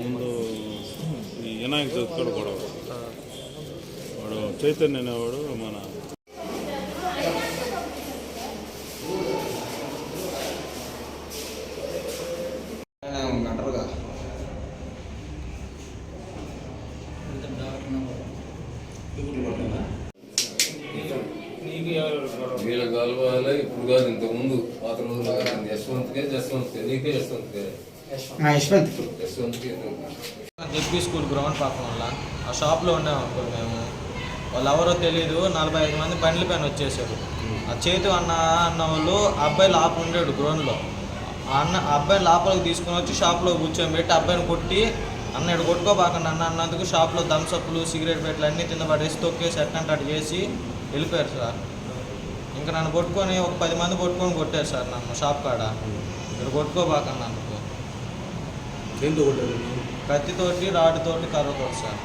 ముందు ఈ వినాయక చవితి కూడా గొడవ. వాడు చైతన్య అనేవాడు మన వీళ్ళ కలవాలి ఇప్పుడు కాదు, ఇంతకుముందు పాత రోజుల్లో యశ్వంత్కే నీకే యశ్వంత్కి జెడ్పీ స్కూల్ గ్రౌండ్ పక్కన వల్ల ఆ షాప్లో ఉన్నామనుకో మేము. వాళ్ళు ఎవరో తెలియదు, 45 మంది బండ్ల పైన వచ్చేసారు. ఆ చేతు అన్న వాళ్ళు అబ్బాయి లోపల ఉండేడు గ్రౌండ్లో. ఆ అబ్బాయి లోపలికి తీసుకుని వచ్చి షాప్లో కూర్చోబెట్టి అబ్బాయిని కొట్టి, అన్న ఇక్కడ కొట్టుకోబాకండి అన్నందుకు షాప్లో థమ్సప్లు సిగరెట్ పెట్లు అన్నీ కింద పడేసి తొక్కేసి ఎట్టంటే అటు చేసి వెళ్ళిపోయారు సార్. ఇంకా నన్ను కొట్టుకొని ఒక 10 మంది కొట్టుకొని కొట్టారు సార్ నన్ను షాప్ కాడ. ఇక్కడ కొట్టుకోబాకండి అందుకు కత్తితోటి రాడ్తోటి కర్రతోటి సార్.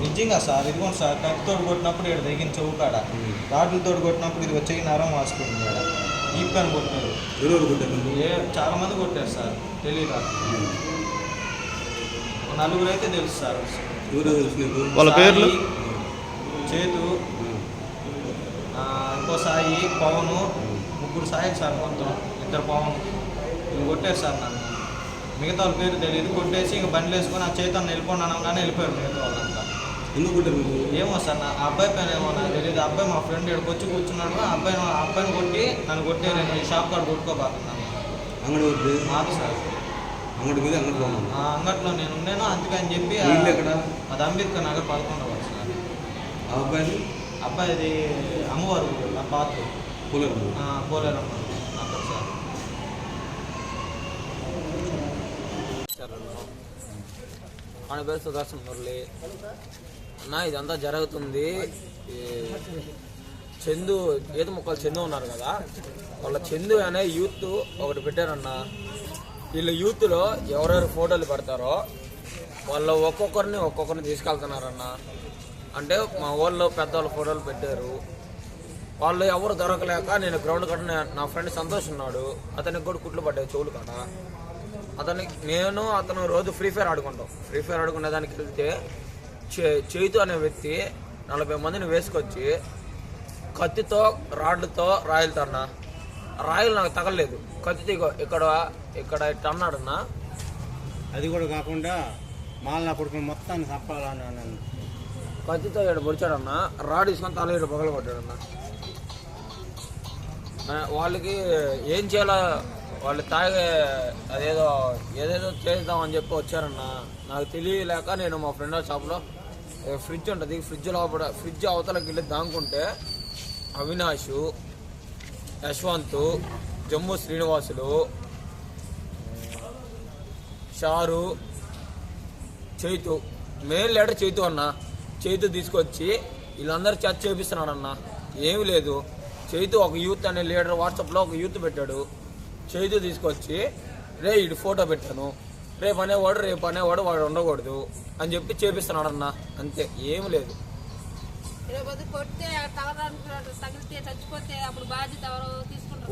నిజంగా సార్ ఇదిగోండి సార్, కత్తితోటి కొట్టినప్పుడు ఇక్కడ దిగిన చెవు కాడ, రాడ్లతో కొట్టినప్పుడు ఇది వచ్చి నరం వాసుకుంది ఇక్కడ ఈ పని కొట్టారు. చాలా మంది కొట్టారు సార్, తెలియదు. 4 అయితే తెలుసు సార్. వాళ్ళ పేర్లు చేతు, ఇంకో సాయి, పవను, 3 సాయి సార్, మొత్తం 2 పవన్. వీళ్ళు కొట్టారు సార్ నన్ను. మిగతా వాళ్ళ పేరు తెలియదు. కొట్టేసి ఇంకా బండ్లు వేసుకొని ఆ చేతను వెళ్ళిపోండి అనగానే వెళ్ళిపోయారు మిగతా వాళ్ళంతా. ఏమో సార్ నా అబ్బాయి పైన ఏమో నాకు తెలియదు. అబ్బాయి మా ఫ్రెండ్ ఇక్కడికి వచ్చి కూర్చున్నాడు. అబ్బాయిని కొట్టి నన్ను కొట్టారు. ఈ షాప్ కాడ కొట్టుకోబాకున్నాను మాకు సార్. అంగట్లో నేను ఉన్నాను అందుకని చెప్పి. అది అంబేద్కర్ నగర్ 11వ వార్డు సార్. అబ్బాయిది అమ్మవారు ఆ పాత పోలేరమ్మ అక్కడ సార్. ఆయన పేరు సుదర్శన్ మురళి అన్న. ఇదంతా జరుగుతుంది చందు ఈత ముక్కలు చందు ఉన్నారు కదా, వాళ్ళ చందు అనే యూత్ ఒకటి పెట్టారన్న. వీళ్ళ యూత్లో ఎవరెవరు ఫోటోలు పెడతారో వాళ్ళు ఒక్కొక్కరిని తీసుకెళ్తున్నారన్న. అంటే మా ఊళ్ళో పెద్దవాళ్ళ ఫోటోలు పెట్టారు. వాళ్ళు ఎవరు దొరకలేక నేను గ్రౌండ్ కట్ట నా ఫ్రెండ్ సంతోష్ ఉన్నాడు, అతనికి కూడా కుట్లు పడ్డాయి చెవులు కాడ. అతను రోజు ఫ్రీ ఫైర్ ఆడుకునే దానికి వెళ్తే చైతు అనే వ్యక్తి 40 మందిని వేసుకొచ్చి కత్తితో రాడ్లతో రాయలతో అన్న. రాయలు నాకు తగలలేదు, కత్తితో ఇక్కడ ఇట్లా అన్నాడన్నా. అది కూడా కాకుండా మాలన కొడుకుని మొత్తాన్ని చంపాలని కత్తితో ఇక్కడ పొడిచాడన్న. రాడ్ తీసుకొని తల ఇక్కడ పగల కొట్టాడన్న. వాళ్ళకి ఏం చేయాలో వాళ్ళు ఏదేదో చేద్దామని చెప్పి వచ్చారన్న. నాకు తెలియలేక నేను మా ఫ్రెండ్ షాప్లో ఫ్రిడ్జ్ ఉంటుంది, ఫ్రిడ్జ్ అవతలకి వెళ్ళి దాంకుంటే అవినాష్, యశ్వంత్, జమ్ము శ్రీనివాసులు, షారు, చైతు, మెయిన్ లీడర్ చైతు అన్న. చైతు తీసుకొచ్చి వీళ్ళందరూ చర్చ చేపిస్తున్నాడన్న. ఏమి లేదు, చైతు ఒక యూత్ అనే లీడర్ వాట్సాప్లో ఒక యూత్ పెట్టాడు. చైతు తీసుకొచ్చి ఇటు ఫోటో పెట్టాను, రేపు అనేవాడు వాడు ఉండకూడదు అని చెప్పి చేపిస్తున్నాడు అన్న. అంతే, ఏమి లేదు.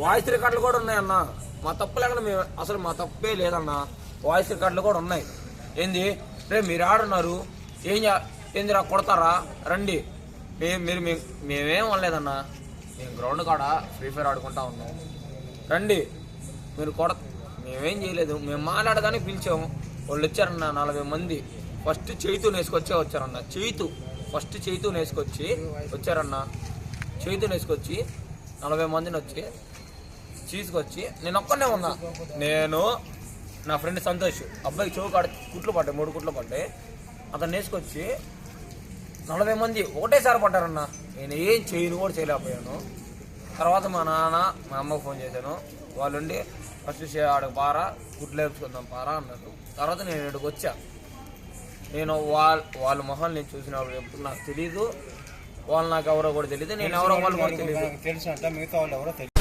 వాయిస్ రికార్డులు కూడా ఉన్నాయన్న. మా తప్పు లేకుండా మేము అసలు మా తప్పే లేదన్న. వాయిస్ రికార్డులు కూడా ఉన్నాయి. ఏంది రేపు మీరు ఆడున్నారు, ఏందిరా కొడతారా రండి. మేమేం అనలేదన్న. మేము గ్రౌండ్ కాడ ఫ్రీ ఫైర్ ఆడుకుంటా ఉన్నాం, రండి మీరు మేమేం చేయలేదు. మేము మాట్లాడదానికి పిలిచాము. వాళ్ళు వచ్చారన్న 40 మంది. ఫస్ట్ చైతుని వేసుకొచ్చే వచ్చారన్న. ఫస్ట్ చైతుని వేసుకొచ్చి వచ్చారన్న. చైతుని వేసుకొచ్చి 40 మందిని వచ్చి తీసుకొచ్చి నేను ఒక్కనే ఉన్నా. నేను నా ఫ్రెండ్ సంతోష్, అబ్బాయి చెవు కాడ కుట్లు పడ్డాయి, 3 కుట్లు పడ్డాయి. అతను వేసుకొచ్చి 40 మంది ఒకటేసారి పడ్డారన్న. నేను ఏం చేయను కూడా చేయలేకపోయాను. తర్వాత మా నాన్న మా అమ్మకు ఫోన్ చేశాను. వాళ్ళుండి ఫస్ట్ ఆడకు పారా, కుట్లు వేసుకుందాం పారా అన్నారు. తర్వాత నేను ఇక్కడికి వచ్చా. నేను వాళ్ళ మొహాలు నేను చూసిన వాళ్ళు ఎప్పుడు నాకు తెలీదు, వాళ్ళు నాకు ఎవరో కూడా తెలియదు, నేను ఎవరో వాళ్ళు కూడా తెలియదు. తెలుసు అంటే మిగతా వాళ్ళు ఎవరో తెలియదు.